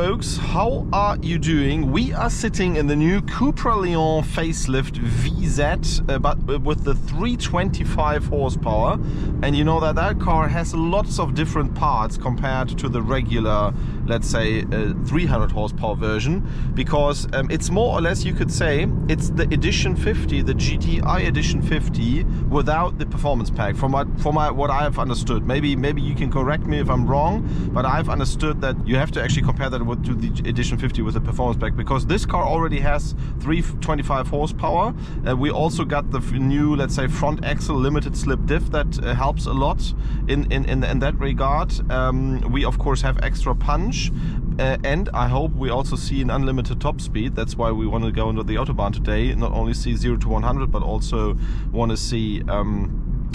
folks, how are you doing? We are sitting in the new CUPRA Leon facelift VZ, but with the 325 horsepower, and you know that car has lots of different parts compared to the regular, let's say 300 horsepower version, because it's more or less, you could say, it's the edition 50, the GTI edition 50 without the performance pack, from what I have understood. Maybe you can correct me if I'm wrong, but I've understood that you have to actually compare that to the edition 50 with the performance pack, because this car already has 325 horsepower. We also got the new, let's say, front axle limited slip diff that helps a lot in that regard. We of course have extra punch, and I hope we also see an unlimited top speed. That's why we want to go into the Autobahn today, not only see 0 to 100 but also want to see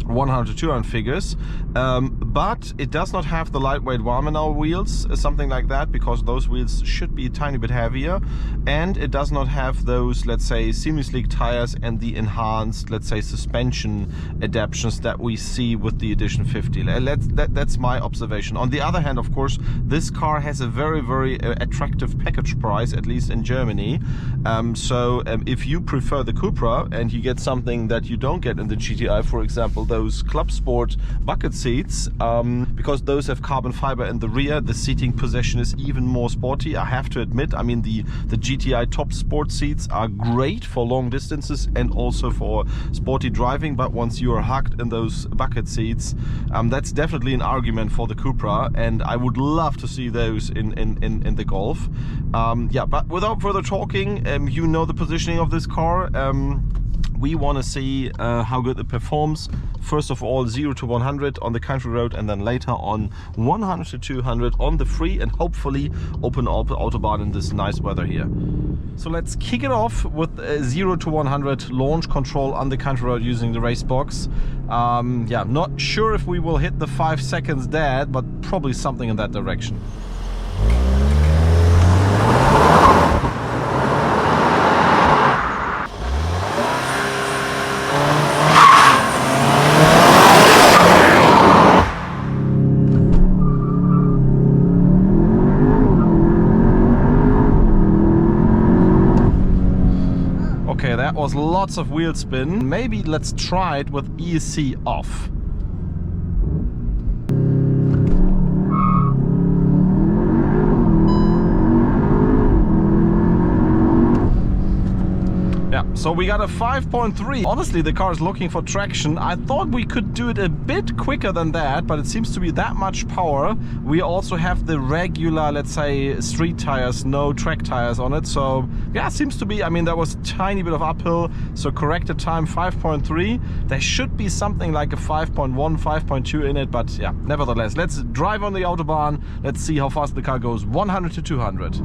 100 to 200 figures, but it does not have the lightweight Warmenau wheels, something like that, because those wheels should be a tiny bit heavier, and it does not have those, let's say, semi-slick tires and the enhanced, let's say, suspension adaptations that we see with the edition 50. That's my observation. On the other hand, of course, this car has a very attractive package price, at least in Germany. So if you prefer the CUPRA and you get something that you don't get in the GTI, for example, those Club Sport bucket seats, because those have carbon fiber in the rear, the seating position is even more sporty. I have to admit, I mean, the GTI top sport seats are great for long distances and also for sporty driving, but once you are hugged in those bucket seats, that's definitely an argument for the CUPRA, and I would love to see those in the Golf. Yeah, but without further talking, you know the positioning of this car. We want to see how good it performs. First of all, 0 to 100 on the country road, and then later on 100 to 200 on the free and hopefully open Autobahn in this nice weather here. So let's kick it off with 0 to 100 launch control on the country road using the race box. Yeah, not sure if we will hit the 5 seconds dead, but probably something in that direction. Okay, that was lots of wheel spin. Maybe let's try it with ESC off. Yeah, so we got a 5.3. Honestly, the car is looking for traction. I thought we could do it a bit quicker than that, but it seems to be that much power. We also have the regular, let's say, street tires, no track tires on it. So yeah, it seems to be, I mean, there was a tiny bit of uphill, so corrected time 5.3. There should be something like a 5.1, 5.2 in it, but yeah, nevertheless, let's drive on the Autobahn. Let's see how fast the car goes, 100 to 200.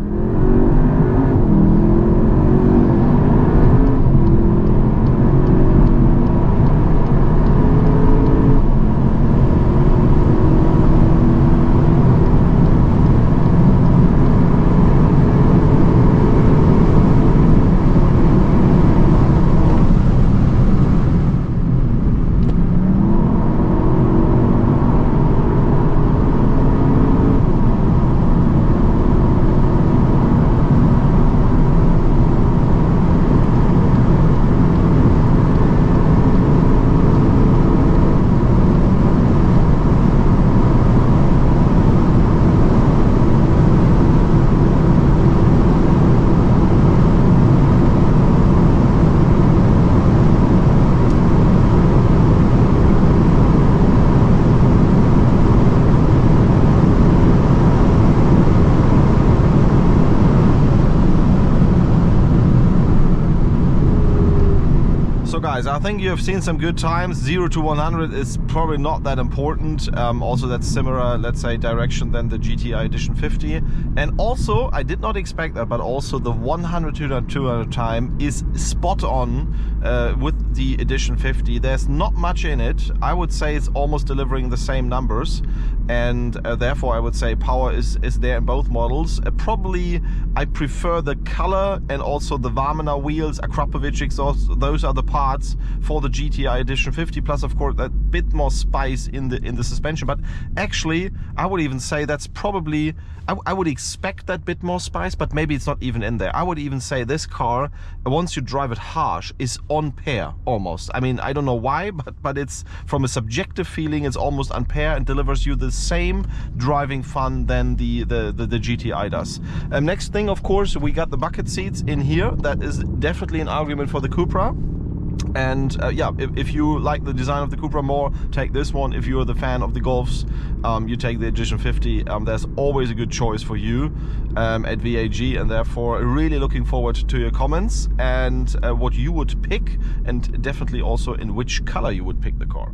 So guys, I think you have seen some good times. 0 to 100 is probably not that important. Also that's similar, let's say, direction than the GTI edition 50. And also, I did not expect that, but also the 100 to 200 time is spot on with the edition 50. There's not much in it. I would say it's almost delivering the same numbers. and therefore I would say power is there in both models. Probably I prefer the color and also the Warmener wheels, Akrapovic exhaust. Those are the parts for the GTI Edition 50, plus of course a bit more spice in the suspension. But actually I would even say that's probably, I would expect that bit more spice, but maybe it's not even in there. I would even say this car, once you drive it harsh, is on pair almost. I mean, I don't know why, but it's, from a subjective feeling, it's almost on pair and delivers you the same driving fun than the GTI does. Next thing, of course, we got the bucket seats in here. That is definitely an argument for the CUPRA. And yeah, if you like the design of the CUPRA more, take this one. If you're the fan of the Golfs, you take the Edition 50. There's always a good choice for you at VAG, and therefore really looking forward to your comments and what you would pick, and definitely also in which color you would pick the car.